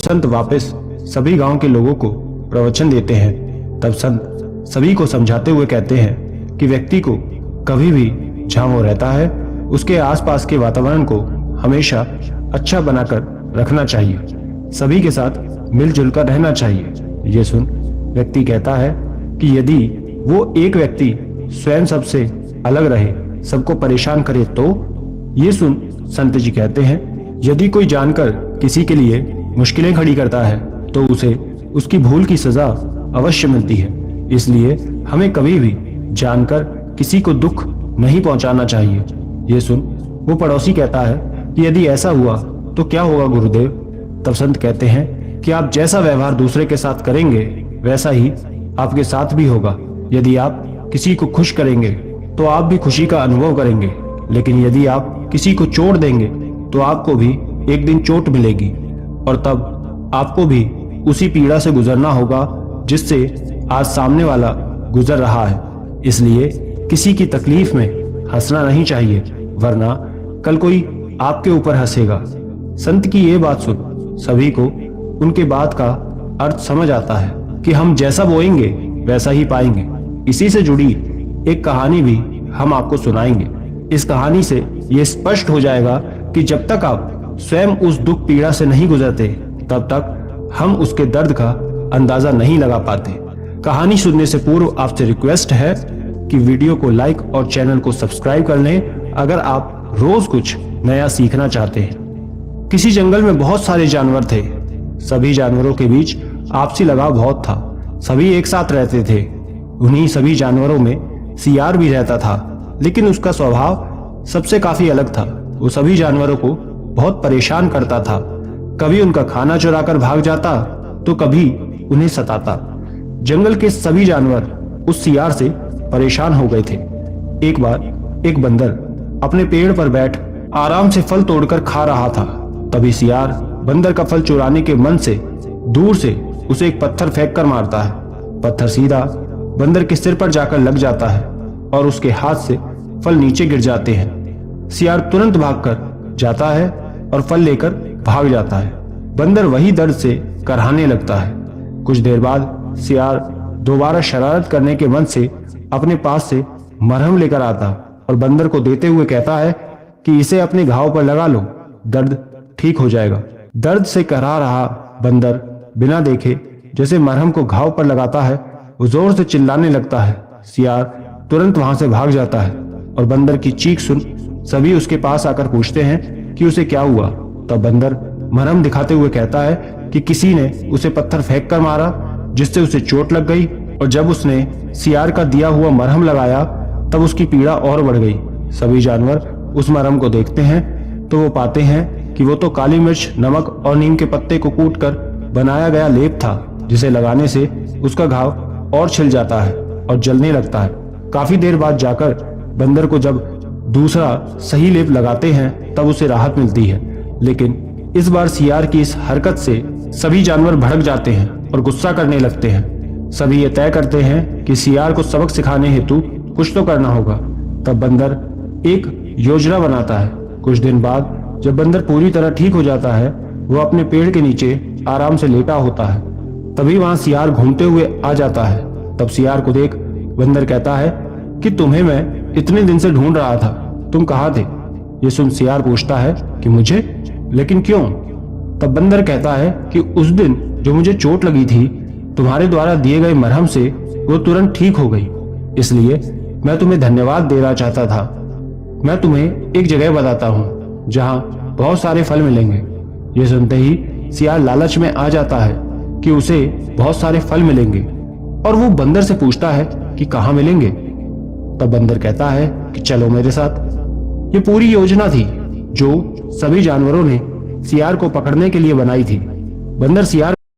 संत वापस सभी गांव के लोगों को प्रवचन देते हैं, तब संत सभी को समझाते हुए कहते हैं कि व्यक्ति को कभी भी जहां वो रहता है उसके आसपास के वातावरण को हमेशा अच्छा बनाकर रखना चाहिए, सभी के साथ मिलजुल कर रहना चाहिए। ये सुन व्यक्ति कहता है कि यदि वो एक व्यक्ति स्वयं सबसे अलग रहे, सबको परेशान करे तो। ये सुन संत जी कहते हैं, यदि कोई जानकर किसी के लिए मुश्किलें खड़ी करता है तो उसे उसकी भूल की सजा अवश्य मिलती है, इसलिए हमें कभी भी जानकर किसी को दुख नहीं पहुंचाना चाहिए। ये सुन वो पड़ोसी कहता है कि यदि ऐसा हुआ तो क्या होगा गुरुदेव? तब संत कहते हैं कि आप जैसा व्यवहार दूसरे के साथ करेंगे वैसा ही आपके साथ भी होगा। यदि आप किसी को खुश करेंगे तो आप भी खुशी का अनुभव करेंगे, लेकिन यदि आप किसी को चोट देंगे तो आपको भी एक दिन चोट मिलेगी और तब आपको भी उसी पीड़ा से गुजरना होगा जिससे आज सामने वाला गुजर रहा है। इसलिए किसी की तकलीफ में हंसना नहीं चाहिए, वरना कल कोई आपके ऊपर हंसेगा। संत की ये बात सुन सभी को उनके बात का अर्थ समझ आता है कि हम जैसा बोएंगे वैसा ही पाएंगे। इसी से जुड़ी एक कहानी भी हम आपको सुनाएंगे। इस कहानी से यह स्पष्ट हो जाएगा कि जब तक आप स्वयं उस दुख पीड़ा से नहीं गुजरते तब तक हम उसके दर्द का अंदाजा नहीं लगा पाते। कहानी सुनने से पूर्व आपसे रिक्वेस्ट है कि वीडियो को लाइक और चैनल को सब्सक्राइब कर लें अगर आप रोज कुछ नया सीखना चाहते हैं। किसी जंगल में बहुत सारे जानवर थे। सभी जानवरों के बीच आपसी लगाव बहुत था, सभी एक साथ रहते थे। उन्हीं सभी जानवरों में सियार भी रहता था, लेकिन उसका स्वभाव सबसे काफी अलग था। वो सभी जानवरों को बहुत परेशान करता था, कभी उनका खाना चुराकर भाग जाता तो कभी उन्हें सताता। जंगल के सभी जानवर उस सियार से परेशान हो गए थे। एक बार एक बंदर अपने पेड़ पर बैठ आराम से फल तोड़कर खा रहा था। तभी सियार बंदर का फल चुराने के मन से दूर से उसे एक पत्थर फेंक कर मारता है। पत्थर सीधा बंदर के सिर पर जाकर लग जाता है और उसके हाथ से फल नीचे गिर जाते हैं। सियार तुरंत भागकर जाता है और फल लेकर भाग जाता है। बंदर वही दर्द से करहाने लगता है। कुछ देर बाद सियार दोबारा शरारत करने के मन से अपने पास से मरहम लेकर आता और बंदर को देते हुए कहता है कि इसे अपने घाव पर लगा लो, दर्द ठीक हो जाएगा। दर्द से करहा रहा बंदर बिना देखे जैसे मरहम को घाव पर लगाता है, वो जोर से चिल्लाने लगता है। सियार तुरंत वहां से भाग जाता है और बंदर की चीख सुन सभी उसके पास आकर पूछते हैं कि उसे क्या हुआ। तब बंदर मरहम दिखाते हुए कहता है कि किसी ने उसे पत्थर फेंक कर मारा जिससे उसे चोट लग गई, और जब उसने सियार का दिया हुआ मरहम लगाया तब उसकी पीड़ा और बढ़ गई। सभी जानवर उस मरहम को देखते हैं तो वो पाते हैं कि वो तो काली मिर्च, नमक और नीम के पत्ते को कूटकर बनाया गया लेप था, जिसे लगाने से उसका घाव और छिल जाता है और जलने लगता है। काफी देर बाद जाकर बंदर को जब दूसरा सही लेप लगाते हैं तब उसे राहत मिलती है, लेकिन इस बार सियार की इस हरकत से सभी जानवर भड़क जाते हैं और गुस्सा करने लगते हैं। सभी ये तय करते हैं कि सियार को सबक सिखाने हेतु कुछ तो करना होगा। तब बंदर एक योजना बनाता है। कुछ दिन बाद जब बंदर पूरी तरह ठीक हो जाता है, वो अपने पेड़ के नीचे आराम से लेटा होता है। तभी वहां सियार घूमते हुए आ जाता है। तब सियार को देख बंदर कहता है कि तुम्हें मैं इतने दिन से ढूंढ रहा था, तुम कहाँ थे? ये सुन सियार पूछता है कि मुझे, लेकिन क्यों? तब बंदर कहता है कि उस दिन जो मुझे चोट लगी थी तुम्हारे द्वारा दिए गए मरहम से वो तुरंत ठीक हो गई, इसलिए मैं तुम्हें धन्यवाद देना चाहता था। मैं तुम्हें एक जगह बताता हूँ जहाँ बहुत सारे फल मिलेंगे। ये सुनते ही सियार लालच में आ जाता है कि उसे बहुत सारे फल मिलेंगे और वो बंदर से पूछता है कि कहाँ मिलेंगे। तब बंदर कहता है कि चलो मेरे साथ। ये पूरी योजना थी जो सभी जानवरों ने सियार को पकड़ने के लिए बनाई थी। बंदर सियार